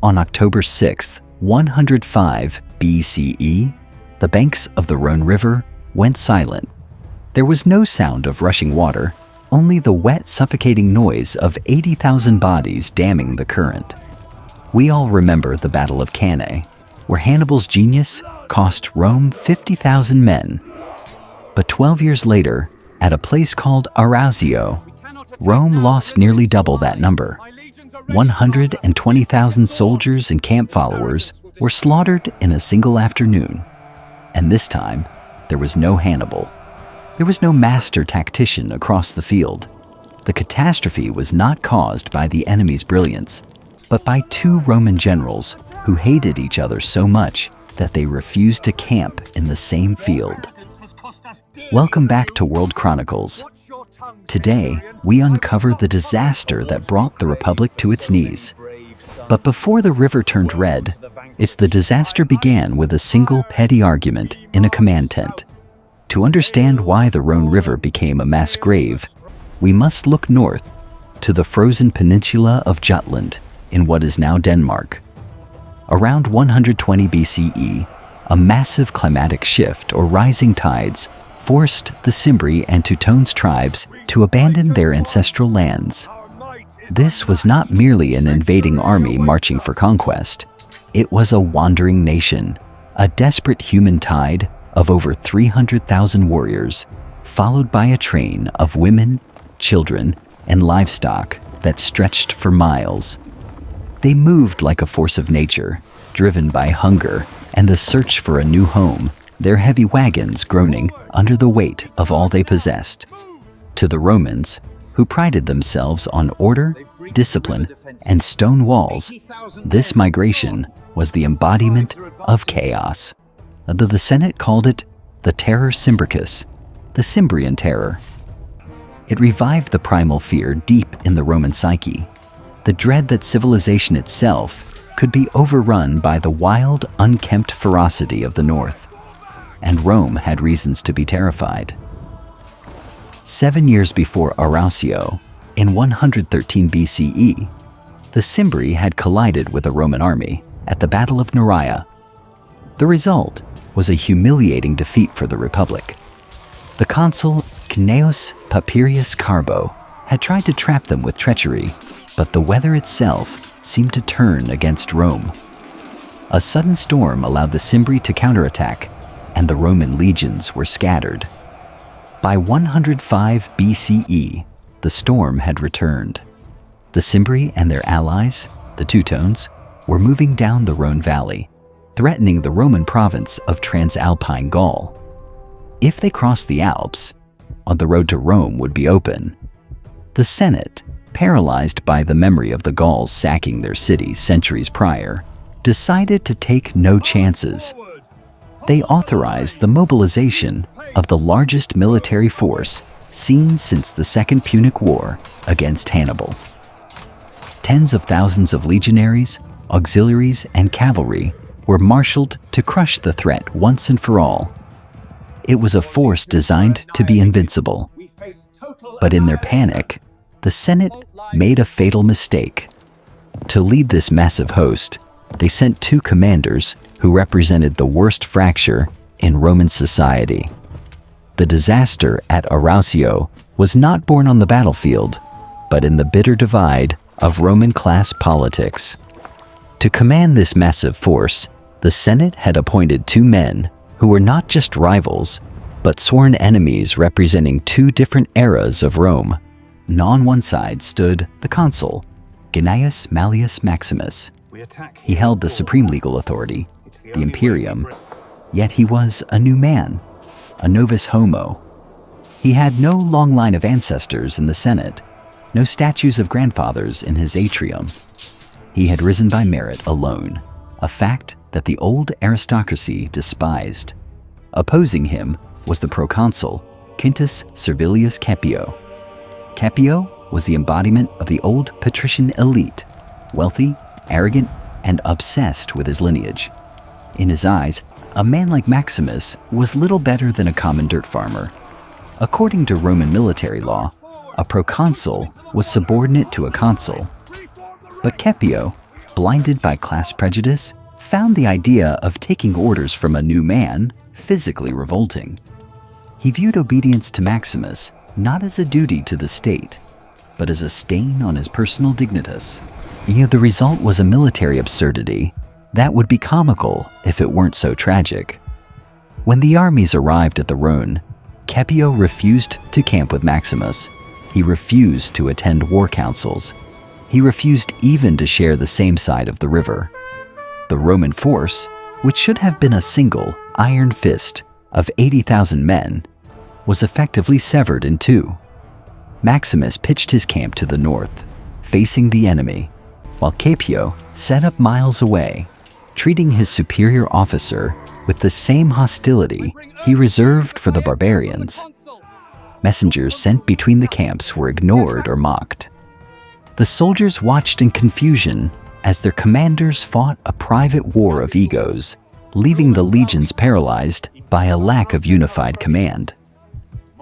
On October 6, 105 BCE, the banks of the Rhone River went silent. There was no sound of rushing water, only the wet, suffocating noise of 80,000 bodies damming the current. We all remember the Battle of Cannae, where Hannibal's genius cost Rome 50,000 men. But 12 years later, at a place called Arausio, Rome lost nearly double that number. 120,000 soldiers and camp followers were slaughtered in a single afternoon. And this time, there was no Hannibal. There was no master tactician across the field. The catastrophe was not caused by the enemy's brilliance, but by two Roman generals who hated each other so much that they refused to camp in the same field. Welcome back to World Chronicles. Today, we uncover the disaster that brought the Republic to its knees. But before the river turned red, the disaster began with a single petty argument in a command tent. To understand why the Rhone River became a mass grave, we must look north to the frozen peninsula of Jutland in what is now Denmark. Around 120 BCE, a massive climatic shift or rising tides forced the Cimbri and Teutones tribes to abandon their ancestral lands. This was not merely an invading army marching for conquest. It was a wandering nation, a desperate human tide of over 300,000 warriors, followed by a train of women, children, and livestock that stretched for miles. They moved like a force of nature, driven by hunger and the search for a new home, their heavy wagons groaning under the weight of all they possessed. To the Romans, who prided themselves on order, discipline, and stone walls, this migration was the embodiment of chaos. The Senate called it the Terror Cimbricus, the Cimbrian terror. It revived the primal fear deep in the Roman psyche, the dread that civilization itself could be overrun by the wild, unkempt ferocity of the north. And Rome had reasons to be terrified. 7 years before Arausio, in 113 BCE, the Cimbri had collided with the Roman army at the Battle of Neraea. The result was a humiliating defeat for the Republic. The consul Cnaeus Papirius Carbo had tried to trap them with treachery, but the weather itself seemed to turn against Rome. A sudden storm allowed the Cimbri to counterattack, and the Roman legions were scattered. By 105 BCE, the storm had returned. The Cimbri and their allies, the Teutones, were moving down the Rhone Valley, threatening the Roman province of Transalpine Gaul. If they crossed the Alps, the road to Rome would be open. The Senate, paralyzed by the memory of the Gauls sacking their city centuries prior, decided to take no chances. They authorized the mobilization of the largest military force seen since the Second Punic War against Hannibal. Tens of thousands of legionaries, auxiliaries, and cavalry were marshaled to crush the threat once and for all. It was a force designed to be invincible. But in their panic, the Senate made a fatal mistake. To lead this massive host, they sent two commanders who represented the worst fracture in Roman society. The disaster at Arausio was not born on the battlefield, but in the bitter divide of Roman class politics. To command this massive force, the Senate had appointed two men who were not just rivals, but sworn enemies representing two different eras of Rome. On one side stood the consul, Gnaeus Mallius Maximus. He held the supreme legal authority, the imperium, yet he was a new man, a novus homo. He had no long line of ancestors in the Senate, no statues of grandfathers in his atrium. He had risen by merit alone, a fact that the old aristocracy despised. Opposing him was the proconsul, Quintus Servilius Caepio. Caepio was the embodiment of the old patrician elite, wealthy, arrogant, and obsessed with his lineage. In his eyes, a man like Maximus was little better than a common dirt farmer. According to Roman military law, a proconsul was subordinate to a consul. But Caepio blinded by class prejudice, found the idea of taking orders from a new man physically revolting. He viewed obedience to Maximus not as a duty to the state, but as a stain on his personal dignitas. The result was a military absurdity that would be comical if it weren't so tragic. When the armies arrived at the Rhone, Caepio refused to camp with Maximus. He refused to attend war councils. He refused even to share the same side of the river. The Roman force, which should have been a single iron fist of 80,000 men, was effectively severed in two. Maximus pitched his camp to the north, facing the enemy, while Caepio set up miles away, treating his superior officer with the same hostility he reserved for the barbarians. Messengers sent between the camps were ignored or mocked. The soldiers watched in confusion as their commanders fought a private war of egos, leaving the legions paralyzed by a lack of unified command.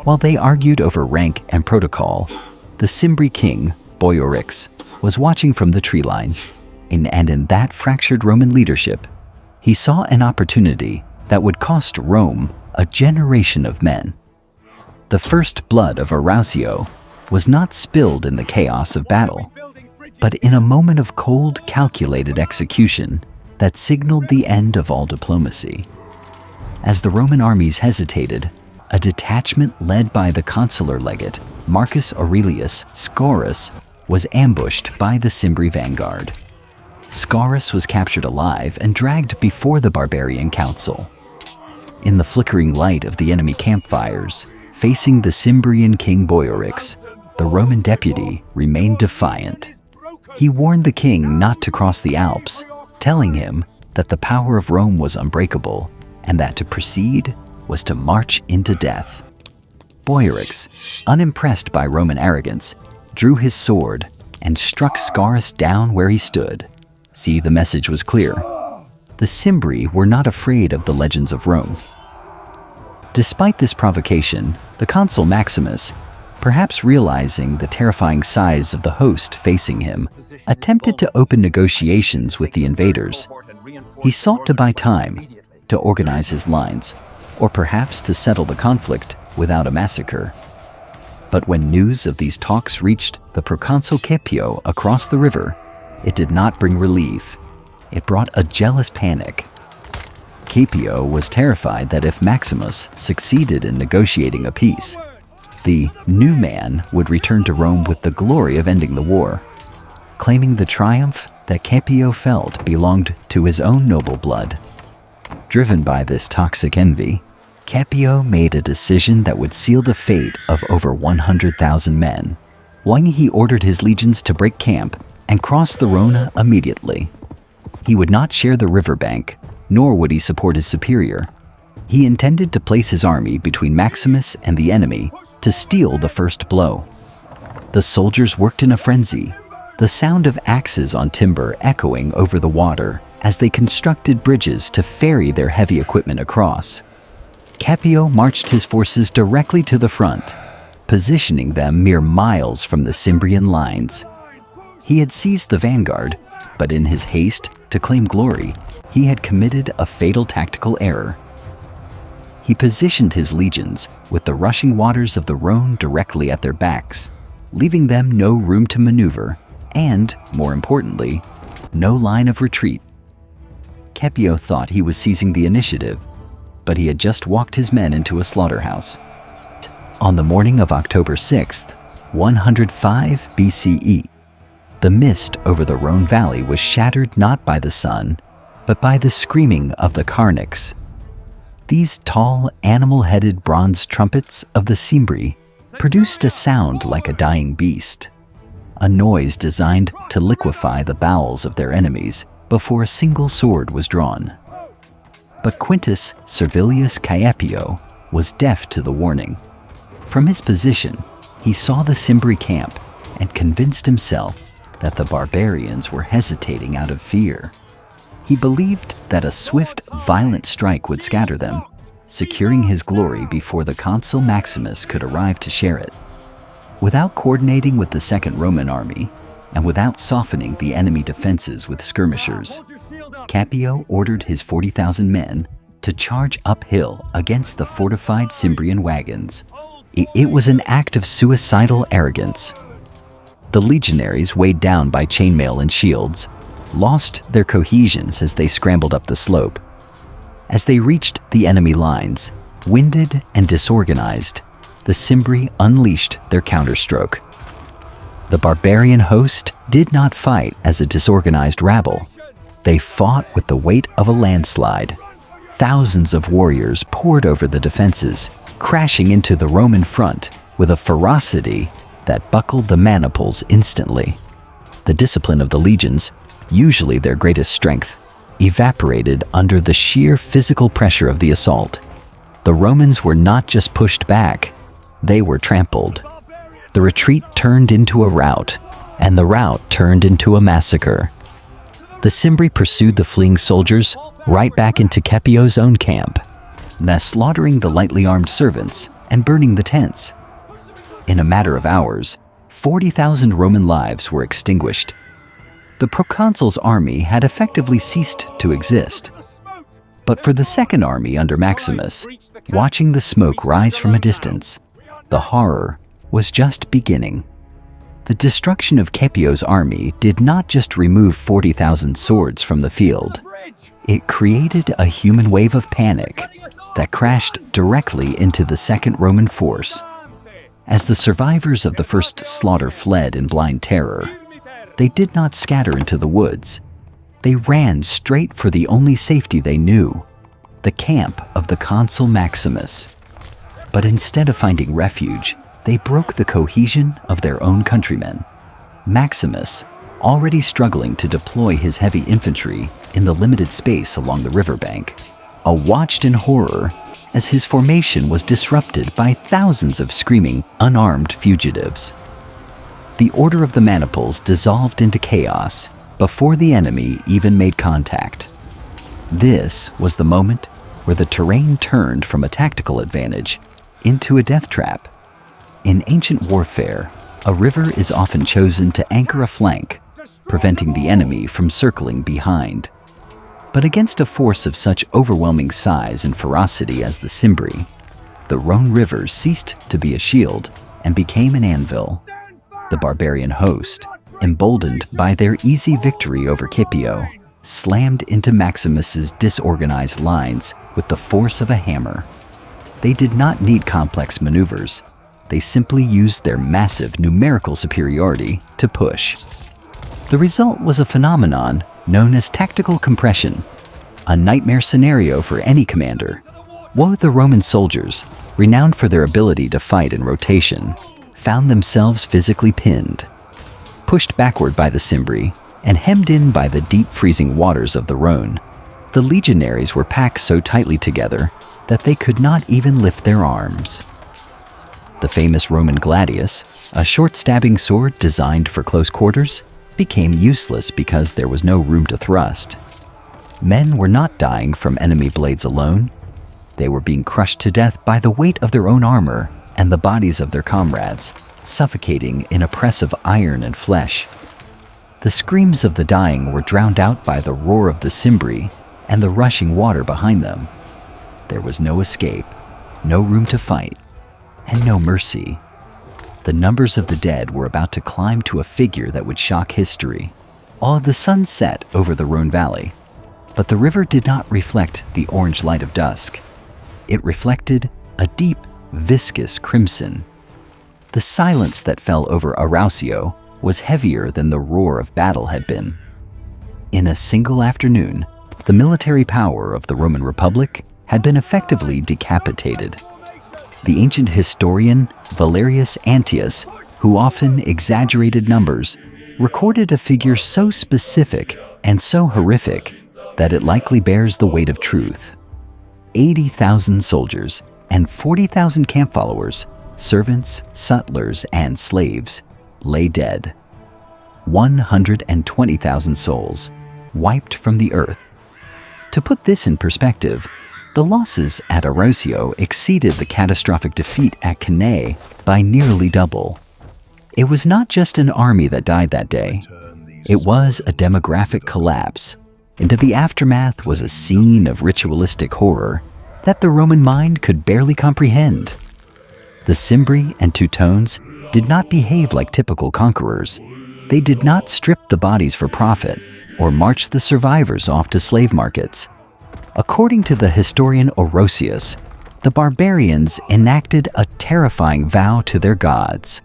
While they argued over rank and protocol, the Cimbri king, Boiorix, was watching from the tree line, and in that fractured Roman leadership, he saw an opportunity that would cost Rome a generation of men. The first blood of Arausio was not spilled in the chaos of battle, but in a moment of cold, calculated execution that signaled the end of all diplomacy. As the Roman armies hesitated, a detachment led by the consular legate, Marcus Aurelius Scaurus, was ambushed by the Cimbri vanguard. Scaurus was captured alive and dragged before the barbarian council. In the flickering light of the enemy campfires, facing the Cimbrian king Boiorix, the Roman deputy remained defiant. He warned the king not to cross the Alps, telling him that the power of Rome was unbreakable and that to proceed was to march into death. Boiorix, unimpressed by Roman arrogance, drew his sword and struck Scaurus down where he stood. See, the message was clear. The Cimbri were not afraid of the legends of Rome. Despite this provocation, the consul Maximus, perhaps realizing the terrifying size of the host facing him, attempted to open negotiations with the invaders. He sought to buy time, to organize his lines, or perhaps to settle the conflict without a massacre. But when news of these talks reached the proconsul Caepio across the river, it did not bring relief. It brought a jealous panic. Caepio was terrified that if Maximus succeeded in negotiating a peace, the new man would return to Rome with the glory of ending the war, claiming the triumph that Caepio felt belonged to his own noble blood. Driven by this toxic envy, Caepio made a decision that would seal the fate of over 100,000 men. He ordered his legions to break camp and cross the Rhone immediately. He would not share the riverbank, nor would he support his superior. He intended to place his army between Maximus and the enemy to steal the first blow. The soldiers worked in a frenzy, the sound of axes on timber echoing over the water as they constructed bridges to ferry their heavy equipment across. Caepio marched his forces directly to the front, positioning them mere miles from the Cimbrian lines. He had seized the vanguard, but in his haste to claim glory, he had committed a fatal tactical error. He positioned his legions with the rushing waters of the Rhone directly at their backs, leaving them no room to maneuver and, more importantly, no line of retreat. Caepio thought he was seizing the initiative, but he had just walked his men into a slaughterhouse. On the morning of October 6th, 105 BCE, the mist over the Rhone Valley was shattered not by the sun, but by the screaming of the Chronicles. These tall, animal-headed bronze trumpets of the Cimbri produced a sound like a dying beast, a noise designed to liquefy the bowels of their enemies before a single sword was drawn. But Quintus Servilius Caepio was deaf to the warning. From his position, he saw the Cimbri camp and convinced himself that the barbarians were hesitating out of fear. He believed that a swift, violent strike would scatter them, securing his glory before the consul Maximus could arrive to share it. Without coordinating with the Second Roman Army, and without softening the enemy defenses with skirmishers, Capio ordered his 40,000 men to charge uphill against the fortified Cimbrian wagons. It was an act of suicidal arrogance. The legionaries, weighed down by chainmail and shields, lost their cohesions as they scrambled up the slope. As they reached the enemy lines, winded and disorganized, the Cimbri unleashed their counterstroke. The barbarian host did not fight as a disorganized rabble. They fought with the weight of a landslide. Thousands of warriors poured over the defenses, crashing into the Roman front with a ferocity that buckled the maniples instantly. The discipline of the legions, usually their greatest strength, evaporated under the sheer physical pressure of the assault. The Romans were not just pushed back, they were trampled. The retreat turned into a rout, and the rout turned into a massacre. The Cimbri pursued the fleeing soldiers right back into Capio's own camp, slaughtering the lightly armed servants and burning the tents. In a matter of hours, 40,000 Roman lives were extinguished. The proconsul's army had effectively ceased to exist. But for the second army under Maximus, watching the smoke rise from a distance, the horror was just beginning. The destruction of Capio's army did not just remove 40,000 swords from the field. It created a human wave of panic that crashed directly into the second Roman force. As the survivors of the first slaughter fled in blind terror, they did not scatter into the woods. They ran straight for the only safety they knew, the camp of the consul Maximus. But instead of finding refuge, they broke the cohesion of their own countrymen. Maximus, already struggling to deploy his heavy infantry in the limited space along the riverbank, watched in horror as his formation was disrupted by thousands of screaming, unarmed fugitives. The order of the maniples dissolved into chaos before the enemy even made contact. This was the moment where the terrain turned from a tactical advantage into a death trap. In ancient warfare, a river is often chosen to anchor a flank, preventing the enemy from circling behind. But against a force of such overwhelming size and ferocity as the Cimbri, the Rhone River ceased to be a shield and became an anvil. The barbarian host, emboldened by their easy victory over Capio, slammed into Maximus's disorganized lines with the force of a hammer. They did not need complex maneuvers. They simply used their massive numerical superiority to push. The result was a phenomenon known as tactical compression, a nightmare scenario for any commander. Woe the Roman soldiers, renowned for their ability to fight in rotation, found themselves physically pinned, pushed backward by the Cimbri, and hemmed in by the deep freezing waters of the Rhone. The legionaries were packed so tightly together that they could not even lift their arms. The famous Roman gladius, a short stabbing sword designed for close quarters, became useless because there was no room to thrust. Men were not dying from enemy blades alone. They were being crushed to death by the weight of their own armor and the bodies of their comrades, suffocating in a press of iron and flesh. The screams of the dying were drowned out by the roar of the Cimbri and the rushing water behind them. There was no escape, no room to fight, and no mercy. The numbers of the dead were about to climb to a figure that would shock history. The sun set over the Rhone Valley, but the river did not reflect the orange light of dusk. It reflected a deep, viscous crimson. The silence that fell over Arausio was heavier than the roar of battle had been. In a single afternoon, the military power of the Roman Republic had been effectively decapitated. The ancient historian Valerius Antius, who often exaggerated numbers, recorded a figure so specific and so horrific that it likely bears the weight of truth. 80,000 soldiers and 40,000 camp followers, servants, sutlers, and slaves, lay dead. 120,000 souls wiped from the earth. To put this in perspective, the losses at Arausio exceeded the catastrophic defeat at Cannae by nearly double. It was not just an army that died that day. It was a demographic collapse, and the aftermath was a scene of ritualistic horror that the Roman mind could barely comprehend. The Cimbri and Teutones did not behave like typical conquerors. They did not strip the bodies for profit or march the survivors off to slave markets. According to the historian Orosius, the barbarians enacted a terrifying vow to their gods.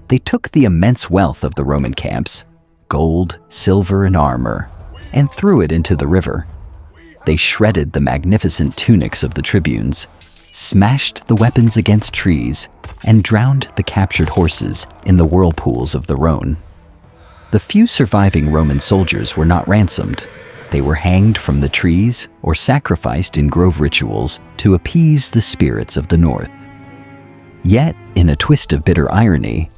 They took the immense wealth of the Roman camps, gold, silver, and armor, and threw it into the river. They shredded the magnificent tunics of the tribunes, smashed the weapons against trees, and drowned the captured horses in the whirlpools of the Rhone. The few surviving Roman soldiers were not ransomed. They were hanged from the trees or sacrificed in grove rituals to appease the spirits of the north. Yet, in a twist of bitter irony,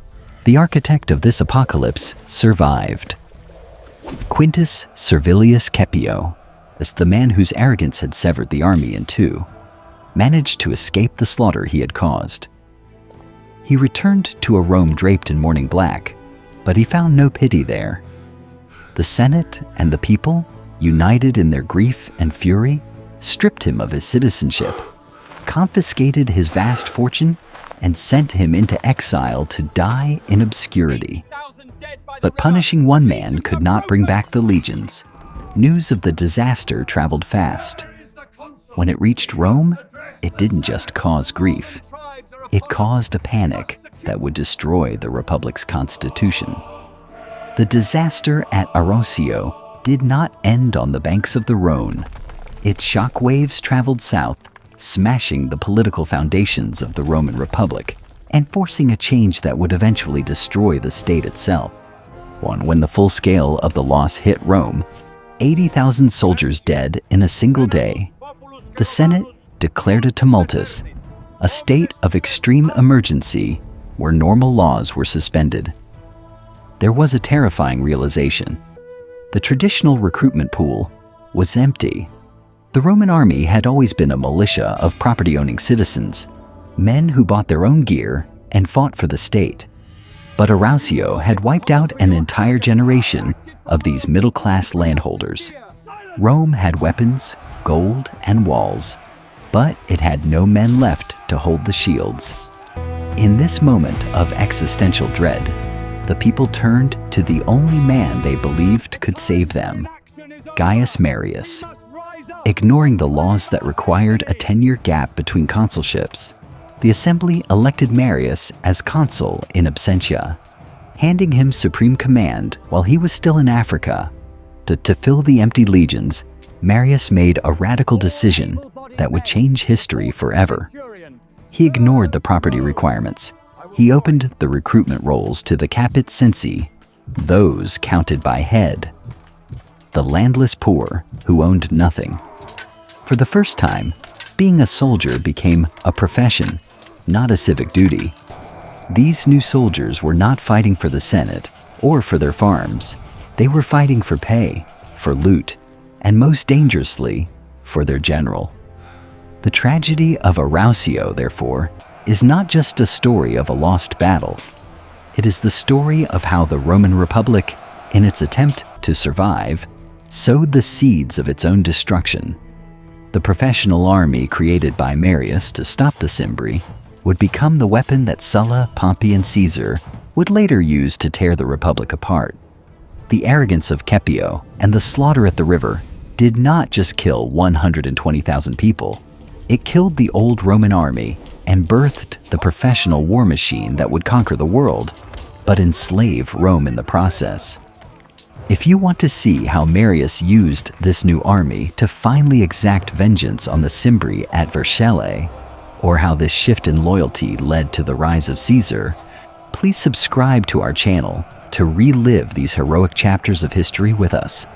the architect of this apocalypse survived. Quintus Servilius Caepio, as the man whose arrogance had severed the army in two, managed to escape the slaughter he had caused. He returned to a Rome draped in mourning black, but he found no pity there. The Senate and the people, united in their grief and fury, stripped him of his citizenship, confiscated his vast fortune, and sent him into exile to die in obscurity. But punishing one man could not bring back the legions. News of the disaster traveled fast. When it reached Rome, it didn't just cause grief. It caused a panic that would destroy the Republic's constitution. The disaster at Arausio did not end on the banks of the Rhone. Its shockwaves traveled south, smashing the political foundations of the Roman Republic and forcing a change that would eventually destroy the state itself. When the full scale of the loss hit Rome, 80,000 soldiers dead in a single day, the Senate declared a tumultus, a state of extreme emergency where normal laws were suspended. There was a terrifying realization. The traditional recruitment pool was empty. The Roman army had always been a militia of property-owning citizens, men who bought their own gear and fought for the state. But Arausio had wiped out an entire generation of these middle-class landholders. Rome had weapons, gold, and walls, but it had no men left to hold the shields. In this moment of existential dread, the people turned to the only man they believed could save them, Gaius Marius. Ignoring the laws that required a 10-year gap between consulships, the assembly elected Marius as consul in absentia, handing him supreme command while he was still in Africa. To fill the empty legions, Marius made a radical decision that would change history forever. He ignored the property requirements. He opened the recruitment rolls to the capit censi, those counted by head, the landless poor who owned nothing. For the first time, being a soldier became a profession, not a civic duty. These new soldiers were not fighting for the Senate or for their farms. They were fighting for pay, for loot, and most dangerously, for their general. The tragedy of Arausio, therefore, is not just a story of a lost battle. It is the story of how the Roman Republic, in its attempt to survive, sowed the seeds of its own destruction. The professional army created by Marius to stop the Cimbri would become the weapon that Sulla, Pompey, and Caesar would later use to tear the Republic apart. The arrogance of Caepio and the slaughter at the river did not just kill 120,000 people. It killed the old Roman army and birthed the professional war machine that would conquer the world, but enslave Rome in the process. If you want to see how Marius used this new army to finally exact vengeance on the Cimbri at Vercellae, or how this shift in loyalty led to the rise of Caesar, please subscribe to our channel to relive these heroic chapters of history with us.